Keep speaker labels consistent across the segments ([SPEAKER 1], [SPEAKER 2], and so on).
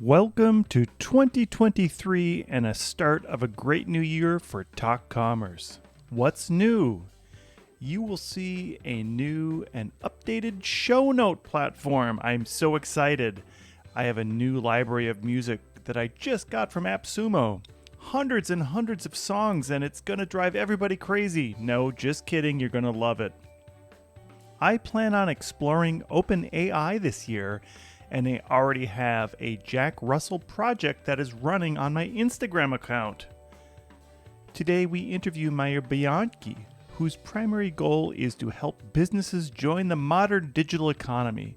[SPEAKER 1] Welcome to 2023 and a start of a great new year for Talk Commerce. What's new? You will see a new and updated show note platform. I'm so excited. I have a new library of music that I just got from AppSumo. Hundreds and hundreds of songs, and it's going to drive everybody crazy. No, just kidding. You're going to love it. I plan on exploring OpenAI this year, and I already have a Jack Russell project that is running on my Instagram account. Today we interview Maier Bianchi, whose primary goal is to help businesses join the modern digital economy.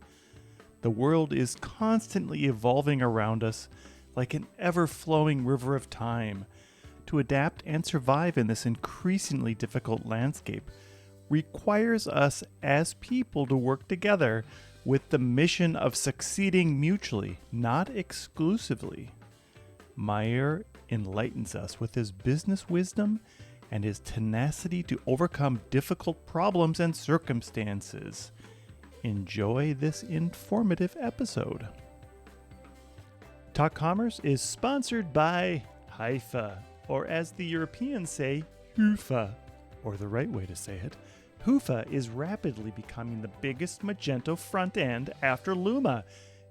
[SPEAKER 1] The world is constantly evolving around us like an ever-flowing river of time. To adapt and survive in this increasingly difficult landscape requires us as people to work together with the mission of succeeding mutually, not exclusively. Maier enlightens us with his business wisdom and his tenacity to overcome difficult problems and circumstances. Enjoy this informative episode. Talk Commerce is sponsored by Haifa, or as the Europeans say, Hufa, or the right way to say it. Hufa is rapidly becoming the biggest Magento front end after Luma.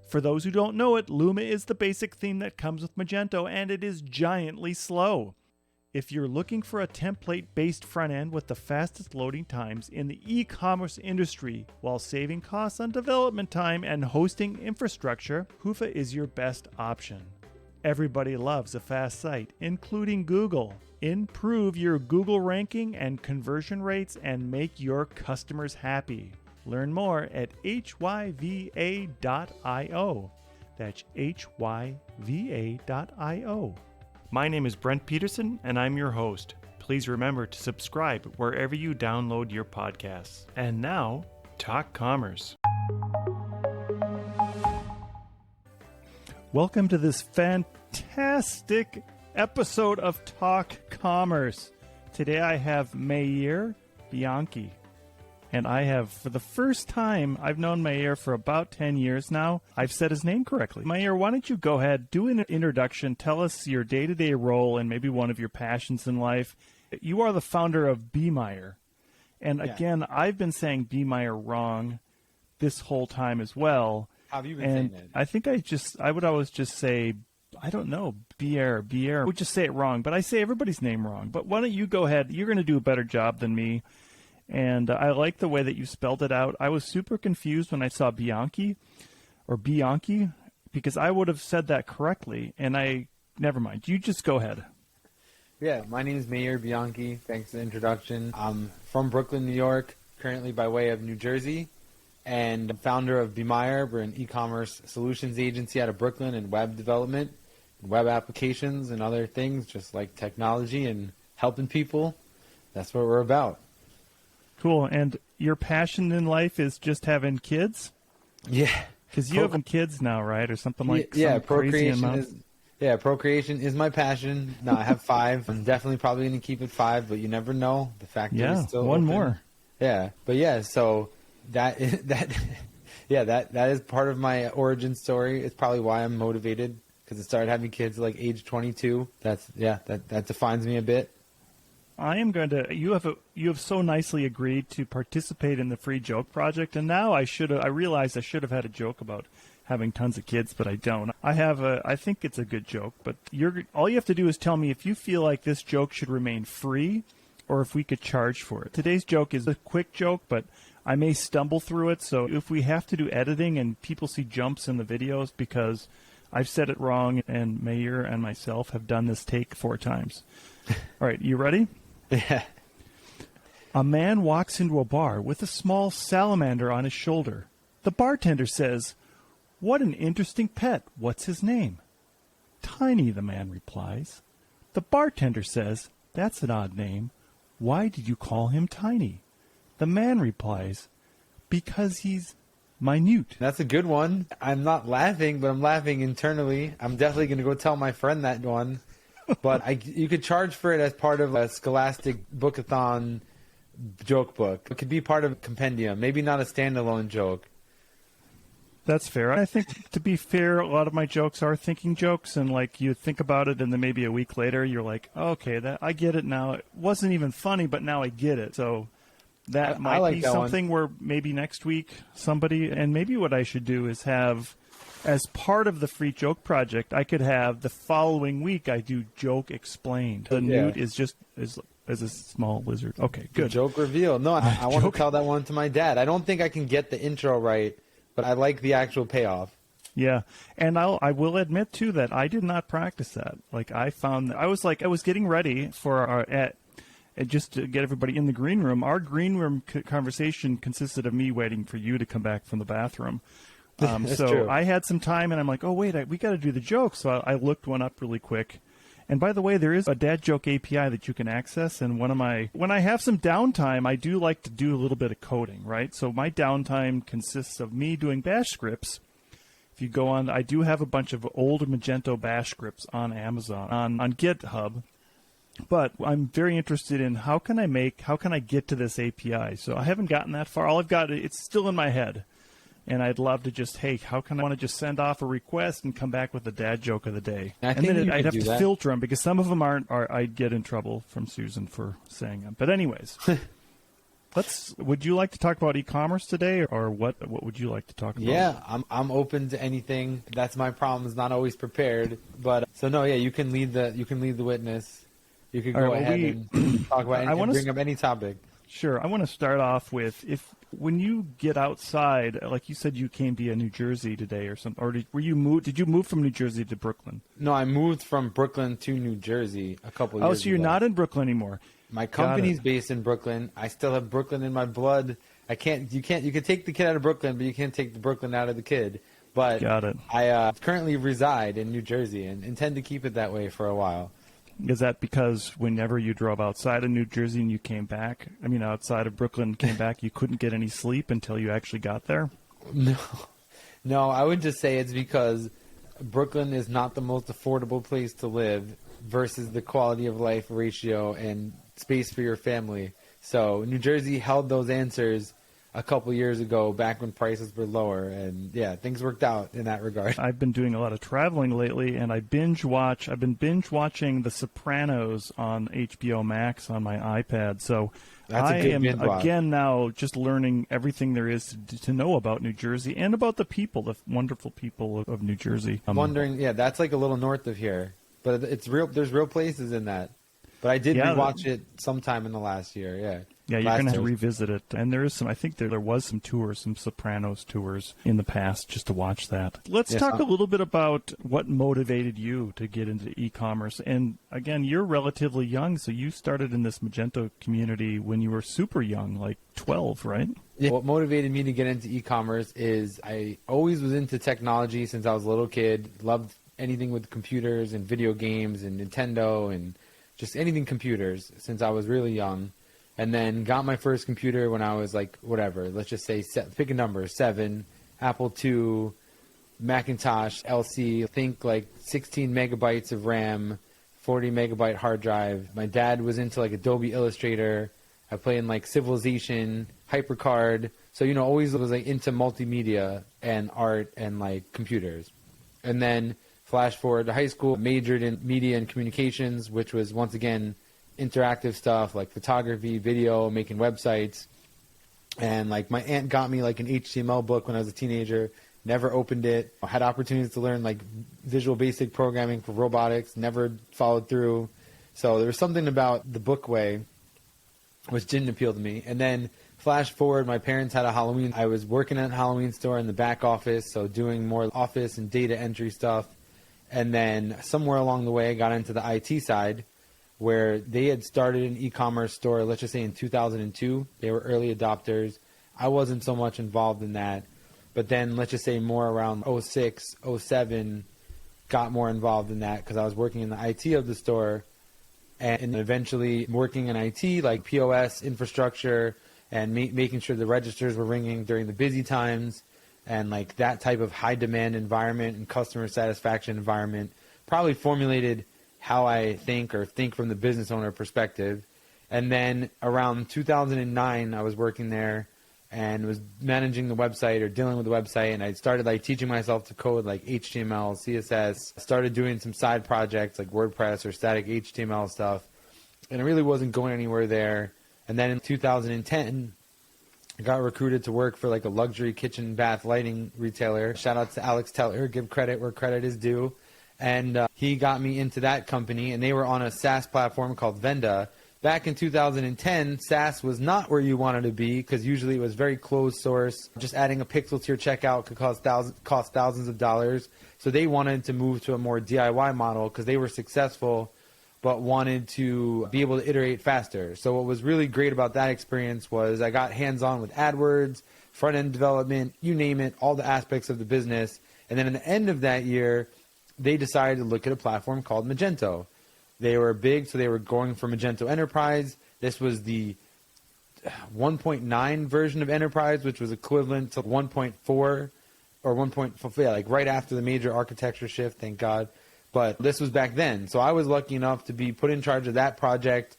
[SPEAKER 1] For those who don't know it, Luma is the basic theme that comes with Magento, and it is giantly slow. If you're looking for a template-based front end with the fastest loading times in the e-commerce industry while saving costs on development time and hosting infrastructure, Hufa is your best option. Everybody loves a fast site, including Google. Improve your Google ranking and conversion rates and make your customers happy. Learn more at hyva.io. That's hyva.io. My name is Brent Peterson, and I'm your host. Please remember to subscribe wherever you download your podcasts. And now, Talk Commerce. Welcome to this fantastic episode of Talk Commerce. Today I have Maier Bianchi. And I have, for the first time, I've known Maier for about 10 years now. I've said his name correctly. Maier, why don't you go ahead, do an introduction, tell us your day-to-day role and maybe one of your passions in life. You are the founder of Bemair. And again, I've been saying Bemair wrong this whole time as well.
[SPEAKER 2] How have you been saying it?
[SPEAKER 1] I think I would always just say, I don't know, Bier. I would just say it wrong, but I say everybody's name wrong. But why don't you go ahead? You're going to do a better job than me. And I like the way that you spelled it out. I was super confused when I saw Bianchi, because I would have said that correctly. And never mind. You just go ahead.
[SPEAKER 2] Yeah, my name is Maier Bianchi. Thanks for the introduction. I'm from Brooklyn, New York, currently by way of New Jersey, and founder of Bemair. We're an e-commerce solutions agency out of Brooklyn and web development, web applications, and other things, just like technology and helping people. That's what we're about.
[SPEAKER 1] Cool. And your passion in life is just having kids?
[SPEAKER 2] Yeah.
[SPEAKER 1] Because you have kids now, right? Or something like
[SPEAKER 2] procreation is my passion. No, I have 5. I'm definitely probably going to keep it 5, but you never know. The factory is still
[SPEAKER 1] one
[SPEAKER 2] open.
[SPEAKER 1] More.
[SPEAKER 2] Yeah. But yeah, so that is part of my origin story. It's probably why I'm motivated, because I started having kids at like age 22. That defines me a bit.
[SPEAKER 1] I am going to. You have so nicely agreed to participate in the free joke project, and now I realized I should have had a joke about having tons of kids, but I don't. I think it's a good joke, but all you have to do is tell me if you feel like this joke should remain free, or if we could charge for it. Today's joke is a quick joke, but I may stumble through it. So if we have to do editing and people see jumps in the videos because I've said it wrong, and Maier and myself have done this take 4 times. All right, you ready?
[SPEAKER 2] Yeah.
[SPEAKER 1] A man walks into a bar with a small salamander on his shoulder. The bartender says, "What an interesting pet. What's his name?" "Tiny," the man replies. The bartender says, "That's an odd name. Why did you call him Tiny?" The man replies, "Because he's minute."
[SPEAKER 2] That's a good one. I'm not laughing, but I'm laughing internally. I'm definitely going to go tell my friend that one. But you could charge for it as part of a Scholastic Bookathon joke book. It could be part of a compendium, maybe not a standalone joke.
[SPEAKER 1] That's fair. I think, to be fair, a lot of my jokes are thinking jokes, and like you think about it, and then maybe a week later, you're like, okay, that I get it now. It wasn't even funny, but now I get it. So that might
[SPEAKER 2] like
[SPEAKER 1] be
[SPEAKER 2] that
[SPEAKER 1] something where maybe next week somebody, and maybe what I should do is have, as part of the free joke project, I could have the following week I do joke explained. The newt is just is a small lizard. Okay, good.
[SPEAKER 2] The joke reveal. No, I want to tell that one to my dad. I don't think I can get the intro right, but I like the actual payoff.
[SPEAKER 1] Yeah, and I will admit too that I did not practice that. Like I found I was getting ready for our just to get everybody in the green room. Our green room conversation consisted of me waiting for you to come back from the bathroom. So
[SPEAKER 2] true.
[SPEAKER 1] I had some time, and I'm like, oh wait, we got to do the joke. So I looked one up really quick. And by the way, there is a dad joke API that you can access. And when I have some downtime, I do like to do a little bit of coding, right? So my downtime consists of me doing bash scripts. If you go on, I do have a bunch of old Magento bash scripts on Amazon, on GitHub. But I'm very interested in how can I get to this API? So I haven't gotten that far. All I've got, it's still in my head. And I'd love to just, hey, how can I want to just send off a request and come back with the dad joke of the day? And then I'd have to filter them because some of them I'd get in trouble from Susan for saying them. But anyways, would you like to talk about e-commerce today, or what would you like to talk about?
[SPEAKER 2] Yeah, I'm open to anything. That's my problem, is not always prepared. But so no, yeah, you can lead the witness. You could go ahead and talk about and bring up any topic.
[SPEAKER 1] Sure. I want to start off with when you get outside, like you said, you came via New Jersey today or something, or did you move from New Jersey to Brooklyn?
[SPEAKER 2] No, I moved from Brooklyn to New Jersey a couple years ago.
[SPEAKER 1] Oh, so you're not in Brooklyn anymore.
[SPEAKER 2] My company's based in Brooklyn. I still have Brooklyn in my blood. You can take the kid out of Brooklyn, but you can't take the Brooklyn out of the kid. But
[SPEAKER 1] got it.
[SPEAKER 2] I currently reside in New Jersey and intend to keep it that way for a while.
[SPEAKER 1] Is that because whenever you drove outside of New Jersey and you came back, outside of Brooklyn, came back, you couldn't get any sleep until you actually got there?
[SPEAKER 2] No, I would just say it's because Brooklyn is not the most affordable place to live versus the quality of life ratio and space for your family. So New Jersey held those answers a couple years ago, back when prices were lower, and yeah, things worked out in that regard.
[SPEAKER 1] I've been doing a lot of traveling lately, and I've been binge watching The Sopranos on HBO Max on my iPad. So I am again now just learning everything there is to know about New Jersey and about the people, the wonderful people of New Jersey.
[SPEAKER 2] I'm wondering, that's like a little north of here, but it's real. There's real places in that. But I did rewatch it sometime in the last year.
[SPEAKER 1] Yeah, you're going to have to revisit it. And there is some, I think there was some tours, some Sopranos tours in the past just to watch that. Let's talk a little bit about what motivated you to get into e-commerce. And again, you're relatively young, so you started in this Magento community when you were super young, like 12, right?
[SPEAKER 2] Yeah. What motivated me to get into e-commerce is I always was into technology since I was a little kid, loved anything with computers and video games and Nintendo and just anything computers since I was really young. And then got my first computer when I was like, whatever, let's just say, pick a number, 7, Apple II, Macintosh, LC, think like 16 megabytes of RAM, 40 megabyte hard drive. My dad was into like Adobe Illustrator. I played in like Civilization, HyperCard. So, always was like into multimedia and art and like computers. And then flash forward to high school, majored in media and communications, which was once again interactive stuff like photography, video, making websites. And like my aunt got me like an HTML book when I was a teenager, never opened it. I had opportunities to learn like Visual Basic programming for robotics, never followed through. So there was something about the book way which didn't appeal to me. And then flash forward, my parents had a Halloween. I was working at a Halloween store in the back office, so doing more office and data entry stuff. And then somewhere along the way, I got into the IT side, where they had started an e-commerce store, let's just say in 2002. They were early adopters. I wasn't so much involved in that. But then let's just say more around 06, 07, got more involved in that because I was working in the IT of the store and eventually working in IT, like POS infrastructure and making sure the registers were ringing during the busy times and like that type of high demand environment and customer satisfaction environment probably formulated how I think from the business owner perspective. And then around 2009, I was working there, and was managing the website or dealing with the website. And I started like teaching myself to code like HTML, CSS, started doing some side projects like WordPress or static HTML stuff. And it really wasn't going anywhere there. And then in 2010, I got recruited to work for like a luxury kitchen bath lighting retailer. Shout out to Alex Teller, give credit where credit is due. And he got me into that company, and they were on a SaaS platform called Venda. Back in 2010, SaaS was not where you wanted to be because usually it was very closed source. Just adding a pixel to your checkout could cost thousands of dollars. So they wanted to move to a more DIY model because they were successful but wanted to be able to iterate faster. So what was really great about that experience was I got hands-on with AdWords, front-end development, you name it, all the aspects of the business. And then at the end of that year, they decided to look at a platform called Magento. They were big, so they were going for Magento Enterprise. This was the 1.9 version of Enterprise, which was equivalent to 1.4 or 1.4, yeah, like right after the major architecture shift, thank God. But this was back then. So I was lucky enough to be put in charge of that project,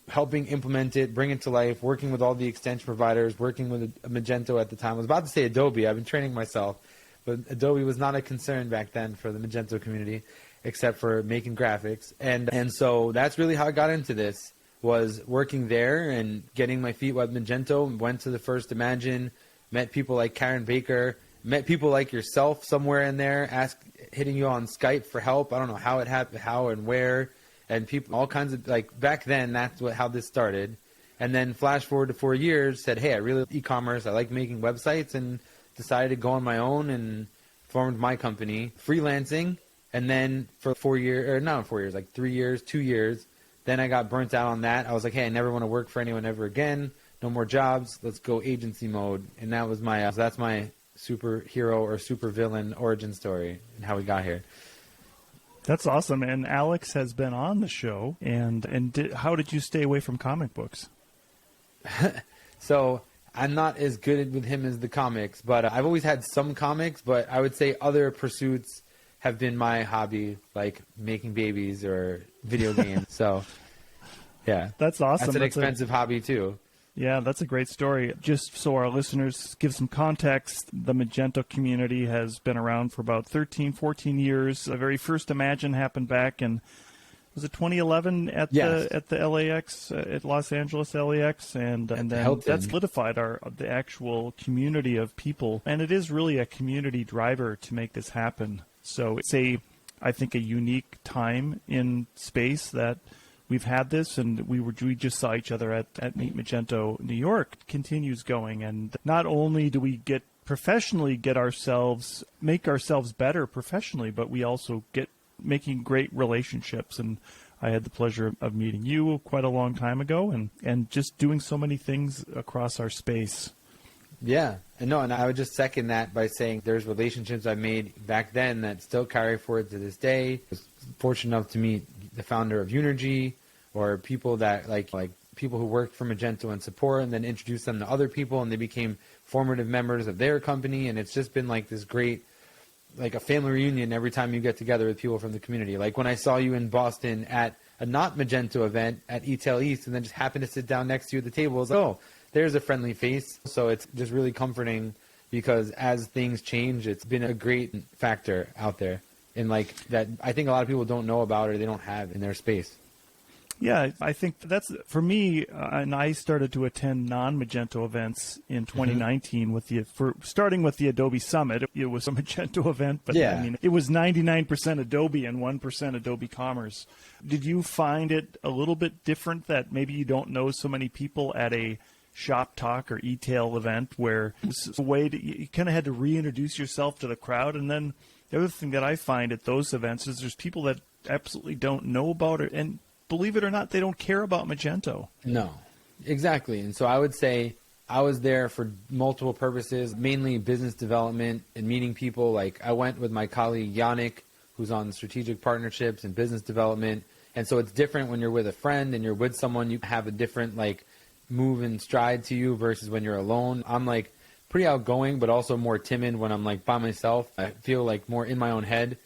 [SPEAKER 2] helping implement it, bring it to life, working with all the extension providers, working with Magento at the time. I was about to say Adobe. I've been training myself. But Adobe was not a concern back then for the Magento community, except for making graphics. And so that's really how I got into this, was working there and getting my feet wet with Magento. Went to the first Imagine, met people like Karen Baker, met people like yourself somewhere in there, hitting you on Skype for help. I don't know how it happened, how and where, and people, all kinds of, like, back then, that's how this started. And then flash forward to 4 years, said, hey, I really like e-commerce, I like making websites, and decided to go on my own and formed my company, freelancing. And then for 4 years, or not 4 years, like 3 years, 2 years, then I got burnt out on that. I was like, hey, I never want to work for anyone ever again. No more jobs. Let's go agency mode. And that was my, so that's my superhero or supervillain origin story and how we got here.
[SPEAKER 1] That's awesome. And Alex has been on the show. How did you stay away from comic books?
[SPEAKER 2] So I'm not as good with him as the comics, but I've always had some comics, but I would say other pursuits have been my hobby, like making babies or video games. So, yeah.
[SPEAKER 1] That's awesome.
[SPEAKER 2] That's an expensive hobby, too.
[SPEAKER 1] Yeah, that's a great story. Just so our listeners give some context, the Magento community has been around for about 13, 14 years. The very first Imagine happened back in, was it 2011 at the LAX, at Los Angeles LAX? And then that solidified the actual community of people. And it is really a community driver to make this happen. So it's I think, a unique time in space that we've had this, and we just saw each other at Meet Magento New York. It continues going, and not only do we make ourselves better professionally, but we also get making great relationships. And I had the pleasure of meeting you quite a long time ago, and just doing so many things across our space.
[SPEAKER 2] Yeah, and I would just second that by saying there's relationships I made back then that still carry forward to this day. I was fortunate enough to meet the founder of Unergy, or people that like people who worked for Magento and support, and then introduced them to other people, and they became formative members of their company. And it's just been like this great, like a family reunion every time you get together with people from the community. Like when I saw you in Boston at a not Magento event at eTail East, and then just happened to sit down next to you at the table, I was like, oh, there's a friendly face. So it's just really comforting, because as things change, it's been a great factor out there. And like that, I think a lot of people don't know about or they don't have in their space.
[SPEAKER 1] Yeah, I think that's, for me, and I started to attend non-Magento events in 2019 starting with the Adobe Summit. It was a Magento event, but I mean, it was 99% Adobe and 1% Adobe Commerce. Did you find it a little bit different that maybe you don't know so many people at a Shop Talk or e-tail event, where it's a way you kind of had to reintroduce yourself to the crowd? And then the other thing that I find at those events is there's people that absolutely don't know about it, and believe it or not, they don't care about Magento.
[SPEAKER 2] No, exactly. And so I would say I was there for multiple purposes, mainly business development and meeting people. Like I went with my colleague Yannick, who's on strategic partnerships and business development. And so it's different when you're with a friend and you're with someone. You have a different like move and stride to you versus when you're alone. I'm like pretty outgoing, but also more timid when I'm like by myself. I feel like more in my own head.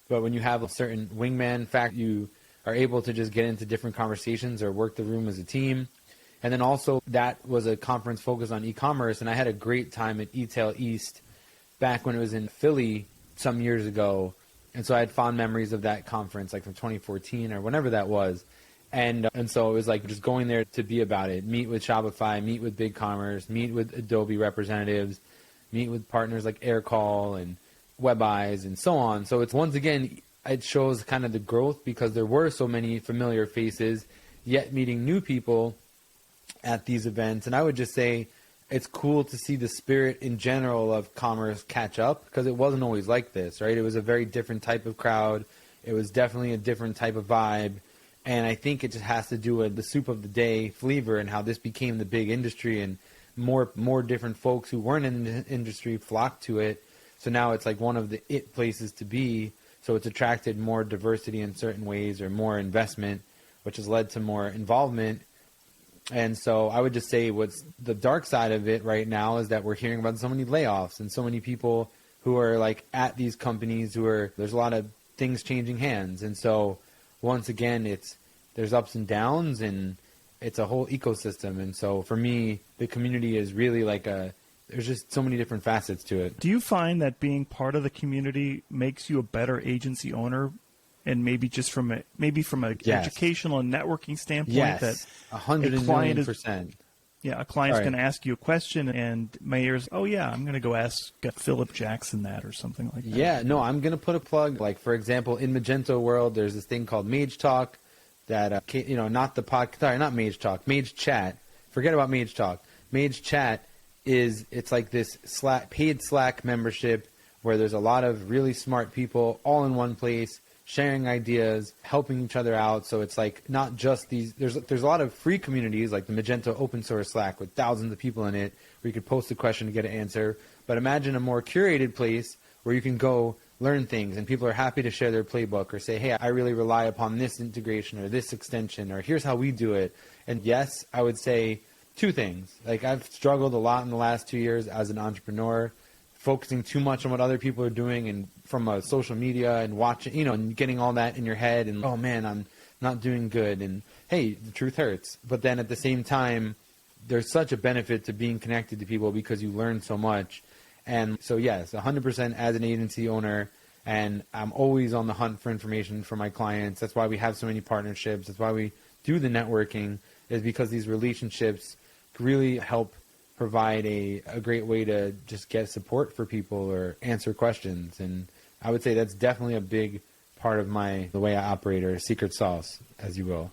[SPEAKER 2] But when you have a certain wingman fact, you are able to just get into different conversations or work the room as a team. And then also that was a conference focused on e-commerce, and I had a great time at eTail East back when it was in Philly some years ago. And so I had fond memories of that conference, like from 2014 or whenever that was. And so it was like just going there to be about it, meet with Shopify, meet with BigCommerce, meet with Adobe representatives, meet with partners like Aircall and WebEyes and so on. So it's once again, it shows kind of the growth because there were so many familiar faces, yet meeting new people at these events. And I would just say it's cool to see the spirit in general of commerce catch up because it wasn't always like this, right? It was a very different type of crowd. It was definitely a different type of vibe. And I think it just has to do with the soup of the day flavor and how this became the big industry and more different folks who weren't in the industry flocked to it. So now it's like one of the it places to be. So it's attracted more diversity in certain ways or more investment, which has led to more involvement. And so I would just say what's the dark side of it right now is that we're hearing about so many layoffs and so many people who are like at these companies there's a lot of things changing hands. And so once again, there's ups and downs and it's a whole ecosystem. And so for me, the community is really like there's just so many different facets to it.
[SPEAKER 1] Do you find that being part of the community makes you a better agency owner? And maybe just from a
[SPEAKER 2] Yes.
[SPEAKER 1] educational and networking standpoint,
[SPEAKER 2] Yes,
[SPEAKER 1] that
[SPEAKER 2] 100%.
[SPEAKER 1] A client's going to ask you a question, and Maier's, oh yeah, I'm going to go ask Philip Jackson that or something like that.
[SPEAKER 2] Yeah, no, I'm going to put a plug. Like for example, in Magento world, there's this thing called Mage Talk, that not Mage Talk, Mage Chat. Forget about Mage Talk. Mage Chat it's like this paid Slack membership where there's a lot of really smart people all in one place, sharing ideas, helping each other out. So it's like not just these. There's a lot of free communities like the Magento open source Slack with thousands of people in it where you could post a question to get an answer. But imagine a more curated place where you can go learn things and people are happy to share their playbook or say, hey, I really rely upon this integration or this extension or here's how we do it. And yes, I would say two things. Like I've struggled a lot in the last 2 years as an entrepreneur, focusing too much on what other people are doing and from a social media and watching, and getting all that in your head and, oh man, I'm not doing good. And hey, the truth hurts. But then at the same time, there's such a benefit to being connected to people because you learn so much. And so yes, 100% as an agency owner, and I'm always on the hunt for information for my clients. That's why we have so many partnerships. That's why we do the networking, is because these relationships really help provide a great way to just get support for people or answer questions. And I would say that's definitely a big part of the way I operate, or secret sauce, as you will.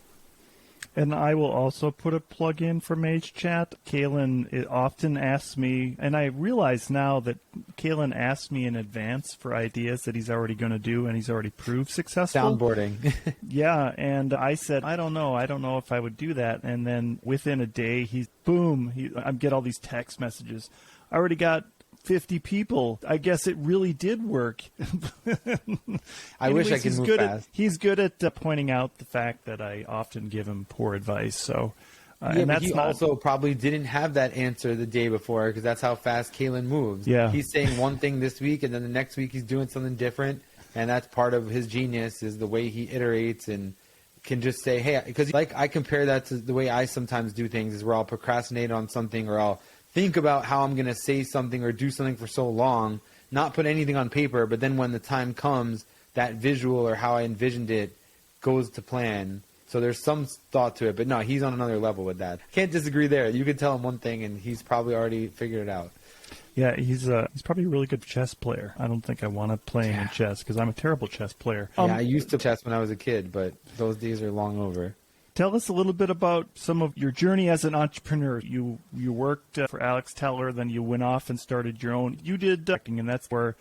[SPEAKER 1] And I will also put a plug in for Mage Chat. Kalen often asks me, and I realize now that Kalen asks me in advance for ideas that he's already going to do and he's already proved successful.
[SPEAKER 2] Soundboarding.
[SPEAKER 1] Yeah, and I said, I don't know if I would do that. And then within a day, I get all these text messages. I already got 50 people. I guess it really did work.
[SPEAKER 2] I wish I could move fast.
[SPEAKER 1] He's good at pointing out the fact that I often give him poor advice. So,
[SPEAKER 2] and that's also probably didn't have that answer the day before because that's how fast Kalen moves.
[SPEAKER 1] Yeah.
[SPEAKER 2] He's saying one thing this week and then the next week he's doing something different. And that's part of his genius, is the way he iterates and can just say, hey, because like I compare that to the way I sometimes do things, is where I'll procrastinate on something or I'll think about how I'm going to say something or do something for so long, not put anything on paper, but then when the time comes, that visual or how I envisioned it goes to plan. So there's some thought to it, but no, he's on another level with that. Can't disagree there. You could tell him one thing and he's probably already figured it out.
[SPEAKER 1] Yeah, he's probably a really good chess player. I don't think I want to play him in chess because I'm a terrible chess player.
[SPEAKER 2] I used to chess when I was a kid, but those days are long over.
[SPEAKER 1] Tell us a little bit about some of your journey as an entrepreneur. You worked for Alex Teller, then you went off and started your own. You did and that's where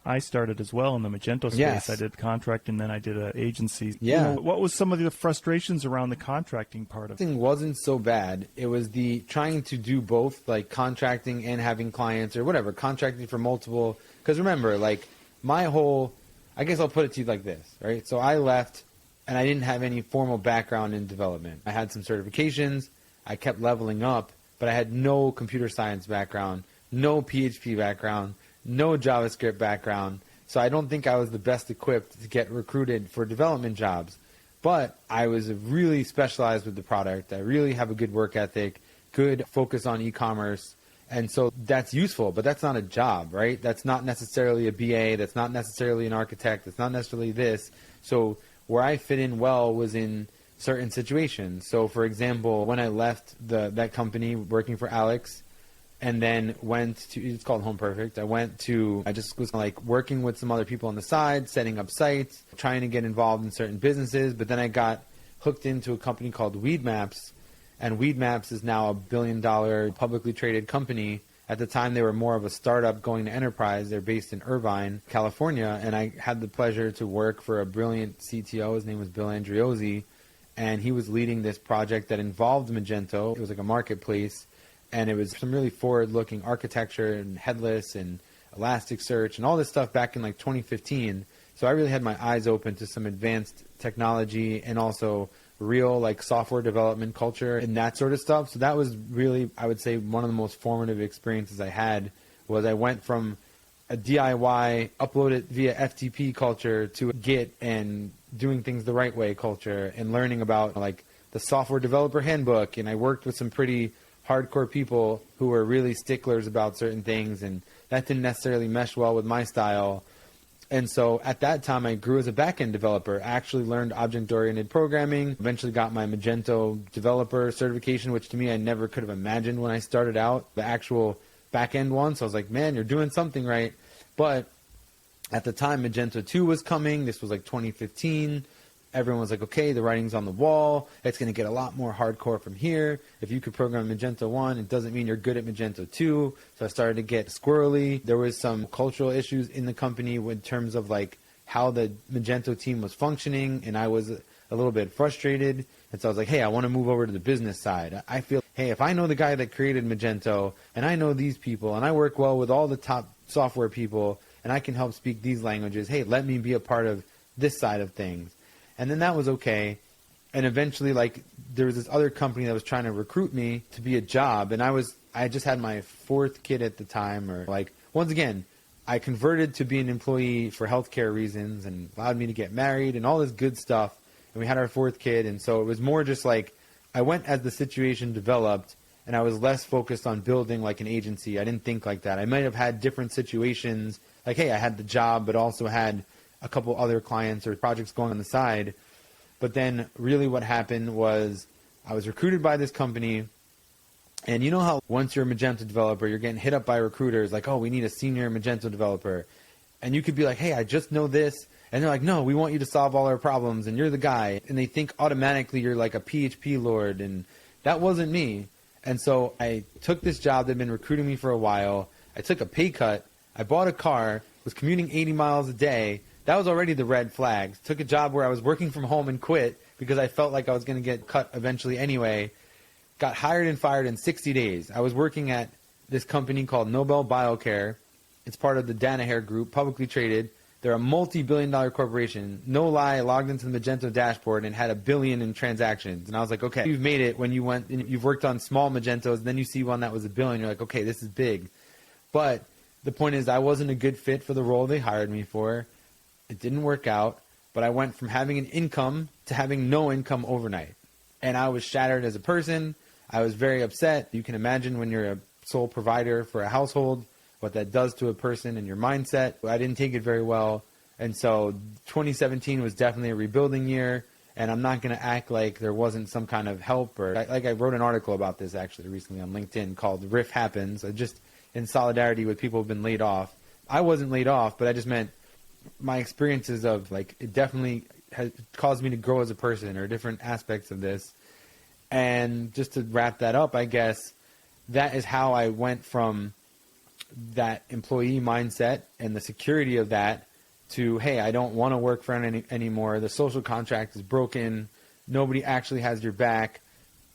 [SPEAKER 1] I started as well in the Magento space.
[SPEAKER 2] Yes.
[SPEAKER 1] I did contracting, then I did an agency.
[SPEAKER 2] Yeah.
[SPEAKER 1] What was some of the frustrations around the contracting part of it?
[SPEAKER 2] It wasn't so bad. It was the trying to do both, like contracting and having clients or whatever, contracting for multiple. Because remember, like I guess I'll put it to you like this, right? So I left and I didn't have any formal background in development. I had some certifications. I kept leveling up, but I had no computer science background, no PHP background, no JavaScript background. So I don't think I was the best equipped to get recruited for development jobs. but I was really specialized with the product. I really have a good work ethic, good focus on e-commerce. And so that's useful, but that's not a job, right? That's not necessarily a BA. That's not necessarily an architect. That's not necessarily this. So where I fit in well was in certain situations. So for example, when I left that company working for Alex and then went to, it's called Home Perfect. I just was like working with some other people on the side, setting up sites, trying to get involved in certain businesses. But then I got hooked into a company called Weed Maps. And Weed Maps is now a $1 billion publicly traded company. At the time, they were more of a startup going to enterprise. They're based in Irvine, California. And I had the pleasure to work for a brilliant CTO. His name was Bill Andriozzi. And he was leading this project that involved Magento. It was like a marketplace. And it was some really forward-looking architecture and headless and Elasticsearch and all this stuff back in like 2015. So I really had my eyes open to some advanced technology and also real like software development culture and that sort of stuff. So that was really, I would say, one of the most formative experiences I had. Was I went from a DIY, upload it via FTP culture to Git and doing things the right way culture and learning about like the software developer handbook. And I worked with some pretty hardcore people who were really sticklers about certain things, and that didn't necessarily mesh well with my style. And so at that time, I grew as a back-end developer. I actually learned object-oriented programming, eventually got my Magento developer certification, which to me I never could have imagined when I started out, the actual back-end one. So I was like, man, you're doing something right. But at the time, Magento 2 was coming. This was like 2015. Everyone was like, okay, the writing's on the wall. It's going to get a lot more hardcore from here. If you could program Magento 1, it doesn't mean you're good at Magento 2. So I started to get squirrely. There was some cultural issues in the company in terms of like how the Magento team was functioning, and I was a little bit frustrated. And so I was like, hey, I want to move over to the business side. I feel, hey, if I know the guy that created Magento, and I know these people, and I work well with all the top software people, and I can help speak these languages, hey, let me be a part of this side of things. And then that was okay. And eventually, like, there was this other company that was trying to recruit me to be a job. And I just had my 4th kid at the time. Or like, once again, I converted to be an employee for healthcare reasons and allowed me to get married and all this good stuff. And we had our 4th kid. And so it was more just like, I went as the situation developed, and I was less focused on building like an agency. I didn't think like that. I might have had different situations. Like, hey, I had the job, but also had a couple other clients or projects going on the side. But then really what happened was I was recruited by this company. And you know how once you're a Magento developer, you're getting hit up by recruiters like, oh, we need a senior Magento developer. And you could be like, hey, I just know this. And they're like, no, we want you to solve all our problems, and you're the guy. And they think automatically you're like a PHP lord. And that wasn't me. And so I took this job. They'd been recruiting me for a while. I took a pay cut. I bought a car, was commuting 80 miles a day. That was already the red flags. Took a job where I was working from home and quit because I felt like I was going to get cut eventually anyway. Got hired and fired in 60 days. I was working at this company called Nobel Biocare. It's part of the Danaher Group, publicly traded. They're a multi-billion-dollar corporation. No lie, I logged into the Magento dashboard and had 1 billion in transactions. And I was like, okay, you've made it when you've worked on small Magentos, and then you see one that was 1 billion. You're like, okay, this is big. But the point is, I wasn't a good fit for the role they hired me for. It didn't work out, but I went from having an income to having no income overnight. And I was shattered as a person. I was very upset. You can imagine when you're a sole provider for a household, what that does to a person and your mindset. I didn't take it very well. And so 2017 was definitely a rebuilding year. And I'm not going to act like there wasn't some kind of help. I wrote an article about this actually recently on LinkedIn called Riff Happens, just in solidarity with people who've been laid off. I wasn't laid off, but I just meant my experiences of like, it definitely has caused me to grow as a person, or different aspects of this. And just to wrap that up, I guess that is how I went from that employee mindset and the security of that to, hey, I don't want to work for any anymore. The social contract is broken. Nobody actually has your back.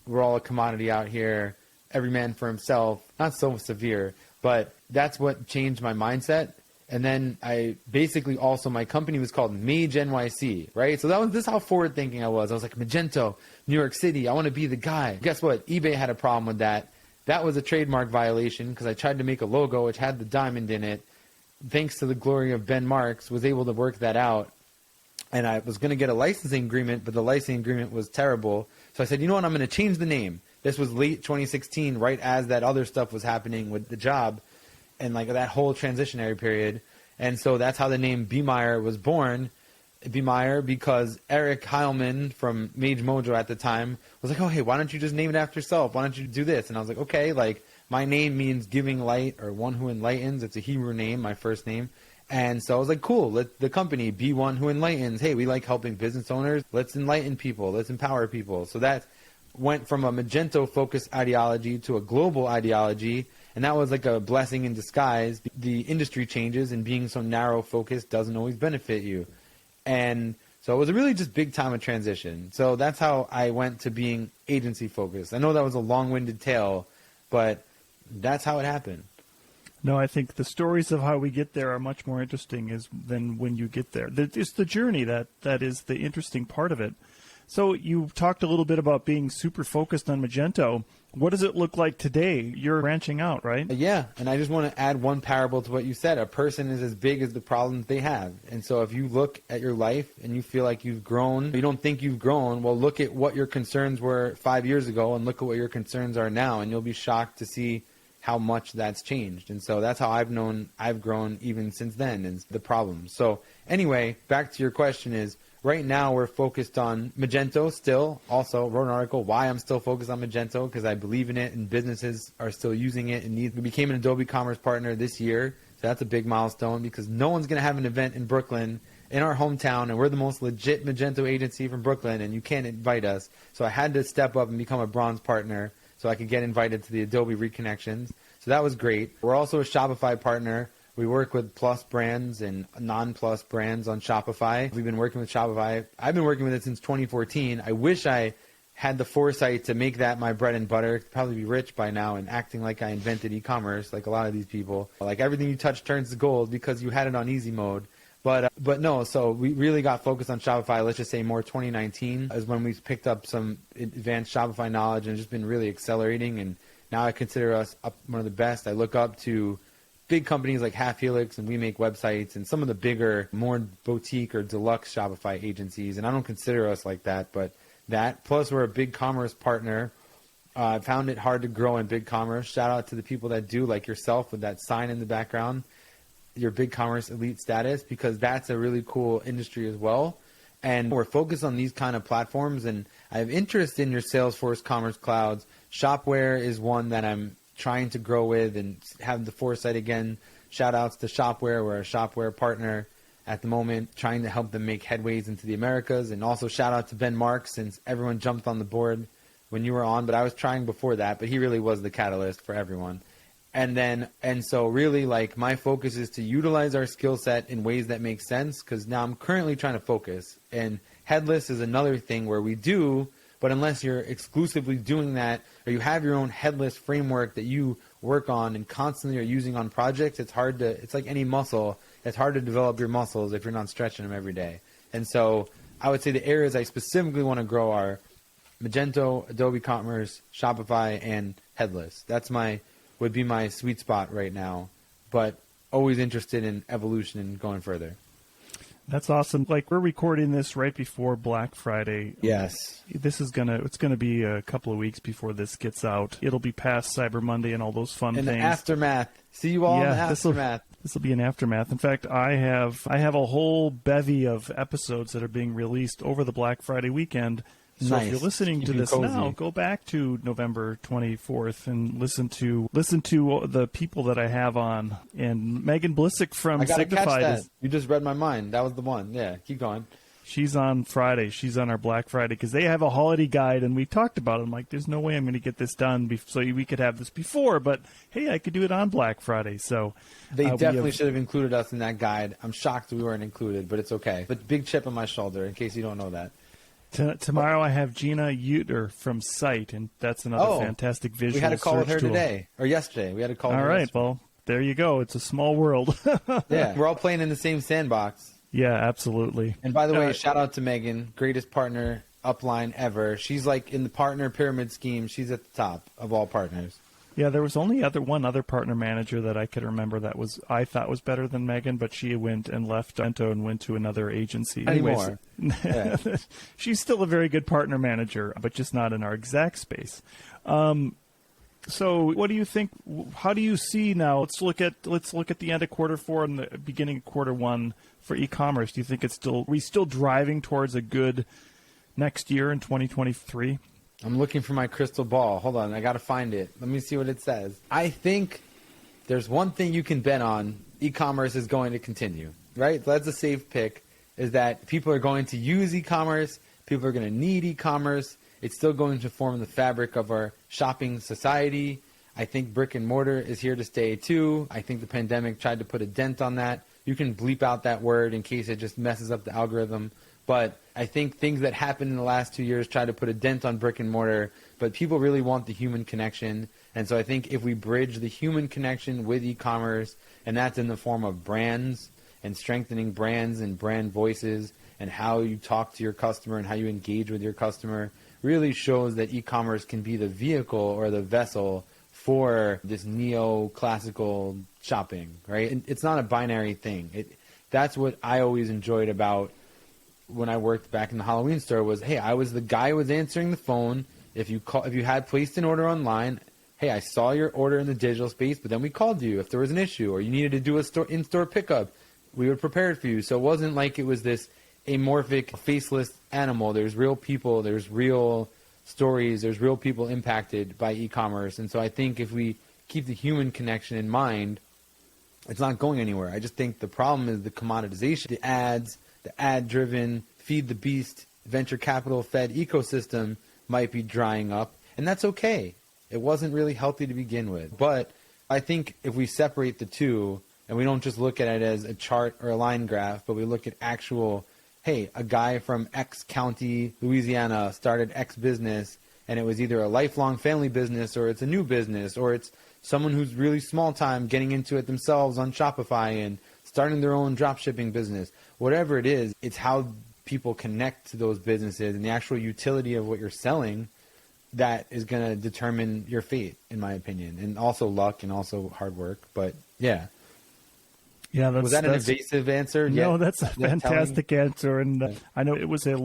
[SPEAKER 2] We're all a commodity out here. Every man for himself. Not so severe, but that's what changed my mindset. And then I basically also, my company was called Mage NYC, right? So this is how forward thinking I was. I was like, Magento, New York City, I want to be the guy. Guess what? eBay had a problem with that. That was a trademark violation because I tried to make a logo which had the diamond in it. Thanks to the glory of Ben Marks, was able to work that out. and I was going to get a licensing agreement, but the licensing agreement was terrible. So I said, you know what, I'm going to change the name. This was late 2016, right as that other stuff was happening with the job and like that whole transitionary period. And so that's how the name Bemair was born. Bemair, because Eric Heilman from Mage Mojo at the time was like, oh, hey, why don't you just name it after yourself? Why don't you do this? And I was like, okay, like my name means giving light or one who enlightens. It's a Hebrew name, my first name. And so I was like, cool, let the company be one who enlightens. Hey, we like helping business owners. Let's enlighten people. Let's empower people. So that went from a Magento-focused ideology to a global ideology. And that was like a blessing in disguise. The industry changes, and being so narrow-focused doesn't always benefit you. And so it was a really just big time of transition. So that's how I went to being agency-focused. I know that was a long-winded tale, but that's how it happened.
[SPEAKER 1] No, I think the stories of how we get there are much more interesting than when you get there. It's the journey that is the interesting part of it. So you talked a little bit about being super focused on Magento. What does it look like today? You're branching out, right?
[SPEAKER 2] Yeah, and I just want to add one parable to what you said. A person is as big as the problems they have. And so if you look at your life and you feel like you've grown, you don't think you've grown, well, look at what your concerns were 5 years ago and look at what your concerns are now, and you'll be shocked to see how much that's changed. And so that's how I've grown even since then, and the problems. So anyway, back to your question is, right now we're focused on Magento still. Also wrote an article why I'm still focused on Magento, because I believe in it and businesses are still using it. And we became an Adobe Commerce partner this year. So that's a big milestone, because no one's going to have an event in Brooklyn, in our hometown, and we're the most legit Magento agency from Brooklyn, and you can't invite us. So I had to step up and become a bronze partner so I could get invited to the Adobe Reconnections. So that was great. We're also a Shopify partner. We work with Plus brands and non-Plus brands on Shopify. We've been working with Shopify. I've been working with it since 2014. I wish I had the foresight to make that my bread and butter. I'd probably be rich by now and acting like I invented e-commerce, like a lot of these people. Like everything you touch turns to gold because you had it on easy mode. But no, so we really got focused on Shopify. Let's just say more 2019 is when we picked up some advanced Shopify knowledge, and just been really accelerating. And now I consider us one of the best. I look up to big companies like Half Helix, and We Make Websites, and some of the bigger, more boutique or deluxe Shopify agencies. And I don't consider us like that, but that. Plus, we're a big commerce partner. I found it hard to grow in big commerce. Shout out to the people that do, like yourself with that sign in the background, your big commerce elite status, because that's a really cool industry as well. And we're focused on these kind of platforms, and I have interest in your Salesforce Commerce Clouds. Shopware is one that I'm trying to grow with and have the foresight again. Shout outs to Shopware. We're a Shopware partner at the moment, trying to help them make headways into the Americas. And also shout out to Ben Marks, since everyone jumped on the board when you were on, but I was trying before that, but he really was the catalyst for everyone. And so really, like, my focus is to utilize our skill set in ways that make sense, because now I'm currently trying to focus. And headless is another thing where we do, but unless you're exclusively doing that, or you have your own headless framework that you work on and constantly are using on projects, it's like any muscle. It's hard to develop your muscles if you're not stretching them every day. And so I would say the areas I specifically want to grow are Magento, Adobe Commerce, Shopify, and headless. Would be my sweet spot right now, but always interested in evolution and going further.
[SPEAKER 1] That's awesome. Like, we're recording this right before Black Friday.
[SPEAKER 2] Yes.
[SPEAKER 1] It's gonna be a couple of weeks before this gets out. It'll be past Cyber Monday and all those fun things.
[SPEAKER 2] And the aftermath. See you all in the aftermath.
[SPEAKER 1] This will be an aftermath. In fact, I have a whole bevy of episodes that are being released over the Black Friday weekend. So
[SPEAKER 2] nice.
[SPEAKER 1] If you're listening to this now, go back to November 24th and listen to the people that I have on. And Megan Blissick from Signified.
[SPEAKER 2] You just read my mind. That was the one. Yeah, keep going.
[SPEAKER 1] She's on Friday. She's on our Black Friday because they have a holiday guide, and we talked about it. I'm like, there's no way I'm going to get this done so we could have this before, but hey, I could do it on Black Friday. So
[SPEAKER 2] they definitely should have included us in that guide. I'm shocked we weren't included, but it's okay. But big chip on my shoulder in case you don't know that.
[SPEAKER 1] Tomorrow I have Gina Uter from Sight, and that's another fantastic visual.
[SPEAKER 2] We had a call with her
[SPEAKER 1] tool.
[SPEAKER 2] Today, or yesterday. We had a call with her.
[SPEAKER 1] All right,
[SPEAKER 2] yesterday.
[SPEAKER 1] well, there you go. It's a small world.
[SPEAKER 2] Yeah, we're all playing in the same sandbox.
[SPEAKER 1] Yeah, absolutely.
[SPEAKER 2] And by the way, shout out to Megan, greatest partner upline ever. She's like in the partner pyramid scheme. She's at the top of all partners.
[SPEAKER 1] Yeah, there was only one other partner manager that I could remember that I thought was better than Megan, but she went and left Magento and went to another agency.
[SPEAKER 2] Anymore. Yeah.
[SPEAKER 1] She's still a very good partner manager, but just not in our exact space. So what do you think? How do you see now? Let's look at the end of quarter four and the beginning of quarter one for e-commerce. Do you think are we still driving towards a good next year in 2023?
[SPEAKER 2] I'm looking for my crystal ball. Hold on, I got to find it. Let me see what it says. I think there's one thing you can bet on. E-commerce is going to continue, right? So that's a safe pick, is that people are going to use e-commerce. People are going to need e-commerce. It's still going to form the fabric of our shopping society. I think brick and mortar is here to stay too. I think the pandemic tried to put a dent on that. You can bleep out that word in case it just messes up the algorithm. But I think things that happened in the last 2 years try to put a dent on brick and mortar, but people really want the human connection. And so I think if we bridge the human connection with e-commerce, and that's in the form of brands and strengthening brands and brand voices and how you talk to your customer and how you engage with your customer, really shows that e-commerce can be the vehicle or the vessel for this neoclassical shopping, right? And it's not a binary thing. That's what I always enjoyed about when I worked back in the Halloween store was, hey, I was the guy who was answering the phone. If you had placed an order online, hey, I saw your order in the digital space, but then we called you if there was an issue or you needed to do a in-store pickup. We would prepare it for you. So it wasn't like it was this amorphic, faceless animal. There's real people. There's real stories. There's real people impacted by e-commerce. And so I think if we keep the human connection in mind, it's not going anywhere. I just think the problem is the commoditization, the ads, the ad-driven, feed the beast, venture capital-fed ecosystem might be drying up, and that's okay. It wasn't really healthy to begin with. But I think if we separate the two, and we don't just look at it as a chart or a line graph, but we look at actual, hey, a guy from X county, Louisiana, started X business, and it was either a lifelong family business, or it's a new business, or it's someone who's really small-time getting into it themselves on Shopify and starting their own dropshipping business. Whatever it is, it's how people connect to those businesses and the actual utility of what you're selling that is going to determine your fate, in my opinion. And also luck and also hard work. But yeah.
[SPEAKER 1] Yeah,
[SPEAKER 2] was that an evasive answer?
[SPEAKER 1] No, that's a fantastic answer. And I know it was a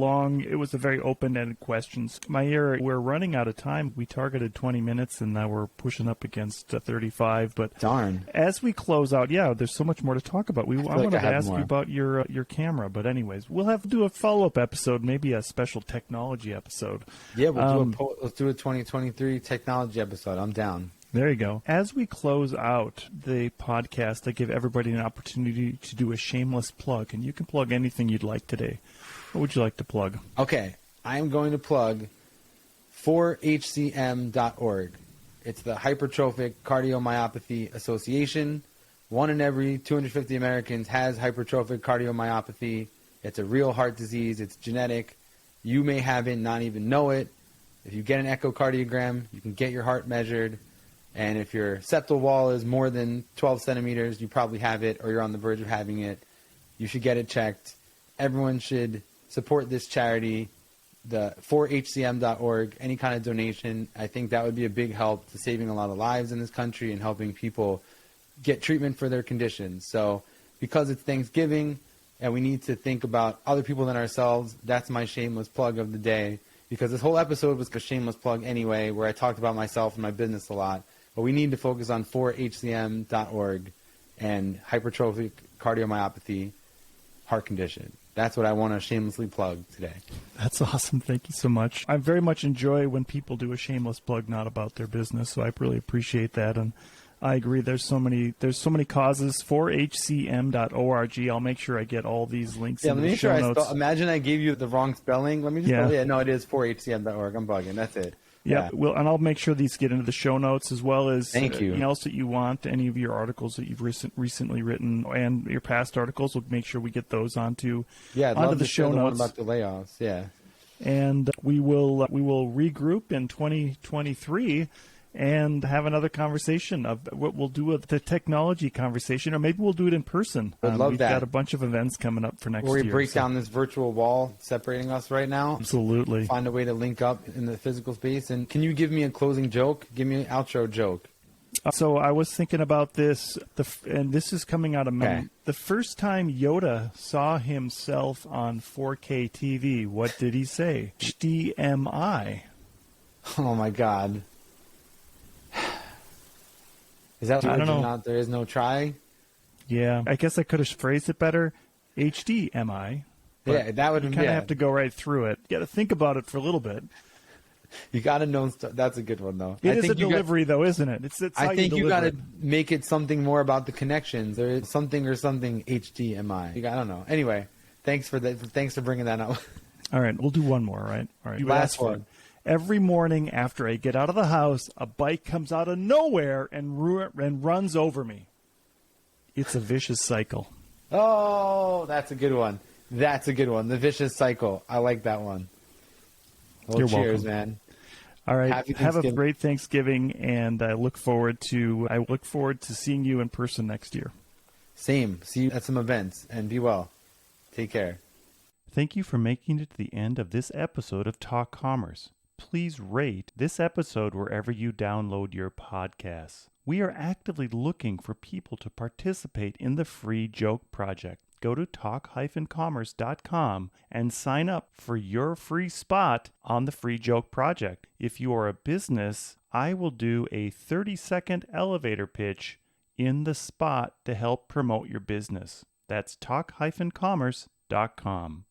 [SPEAKER 1] very open-ended question. Maier, we're running out of time. We targeted 20 minutes, and now we're pushing up against 35. But
[SPEAKER 2] darn,
[SPEAKER 1] as we close out, there's so much more to talk about. I wanted to ask you about your camera, but anyways, we'll do a follow-up episode, maybe a special technology episode.
[SPEAKER 2] Yeah, let's do a 2023 technology episode. I'm down.
[SPEAKER 1] There you go. As we close out the podcast, I give everybody an opportunity to do a shameless plug, and you can plug anything you'd like today. What would you like to plug?
[SPEAKER 2] Okay, I'm going to plug 4HCM.org. It's the Hypertrophic Cardiomyopathy Association. 1 in every 250 Americans has hypertrophic cardiomyopathy. It's a real heart disease. It's genetic. You may have it and not even know it. If you get an echocardiogram, you can get your heart measured. And if your septal wall is more than 12 centimeters, you probably have it or you're on the verge of having it. You should get it checked. Everyone should support this charity, the 4HCM.org, any kind of donation. I think that would be a big help to saving a lot of lives in this country and helping people get treatment for their conditions. So because it's Thanksgiving and we need to think about other people than ourselves, that's my shameless plug of the day. Because this whole episode was a shameless plug anyway, where I talked about myself and my business a lot. But we need to focus on 4HCM.org and hypertrophic cardiomyopathy heart condition. That's what I want to shamelessly plug today. That's awesome. Thank you so much. I very much enjoy when people do a shameless plug not about their business, so I really appreciate that. And I agree. There's so many causes. 4HCM.org. I'll make sure I get all these links in the show notes. Imagine I gave you the wrong spelling. Let me just no, it is 4HCM.org. I'm bugging. That's it. Yeah. Well, and I'll make sure these get into the show notes as well as anything else that you want. Any of your articles that you've recently written and your past articles, we'll make sure we get those onto the show notes. About the layoffs, yeah. And we will regroup in 2023 and have another conversation of what we'll do with the technology conversation, or maybe we'll do it in person. I'd love that. We've got a bunch of events coming up for next year. Where we break down this virtual wall separating us right now. Absolutely. Find a way to link up in the physical space. And can you give me a closing joke? Give me an outro joke.
[SPEAKER 1] So I was thinking about this, and this is coming out of
[SPEAKER 2] Okay.
[SPEAKER 1] the first time Yoda saw himself on 4K TV. What did he say? HDMI.
[SPEAKER 2] Oh my God. Is that
[SPEAKER 1] I don't know.
[SPEAKER 2] not there is no try?
[SPEAKER 1] Yeah, I guess I could have phrased it better. HDMI.
[SPEAKER 2] Yeah, that would
[SPEAKER 1] You kind of have to go right through it. You got to think about it for a little bit.
[SPEAKER 2] You got to know. That's a good one, though.
[SPEAKER 1] It is a delivery, though, isn't it? It's how
[SPEAKER 2] I think you got
[SPEAKER 1] deliver
[SPEAKER 2] to
[SPEAKER 1] it.
[SPEAKER 2] make it something more about the connections, or something HDMI. I don't know. Anyway, thanks for bringing that up.
[SPEAKER 1] All right, we'll do one more, right? All right. You
[SPEAKER 2] Last
[SPEAKER 1] asked for
[SPEAKER 2] one.
[SPEAKER 1] it. Every morning after I get out of the house, a bike comes out of nowhere and runs over me. It's a vicious cycle.
[SPEAKER 2] Oh, that's a good one. That's a good one. The vicious cycle. I like that one. Well,
[SPEAKER 1] You're
[SPEAKER 2] cheers,
[SPEAKER 1] welcome.
[SPEAKER 2] man.
[SPEAKER 1] All right.
[SPEAKER 2] Happy
[SPEAKER 1] Have a
[SPEAKER 2] Thanksgiving.
[SPEAKER 1] great Thanksgiving, and I look forward to seeing you in person next year.
[SPEAKER 2] Same. See you at some events, and be well. Take care.
[SPEAKER 1] Thank you for making it to the end of this episode of Talk Commerce. Please rate this episode wherever you download your podcasts. We are actively looking for people to participate in the Free Joke Project. Go to talk-commerce.com and sign up for your free spot on the Free Joke Project. If you are a business, I will do a 30-second elevator pitch in the spot to help promote your business. That's talk-commerce.com.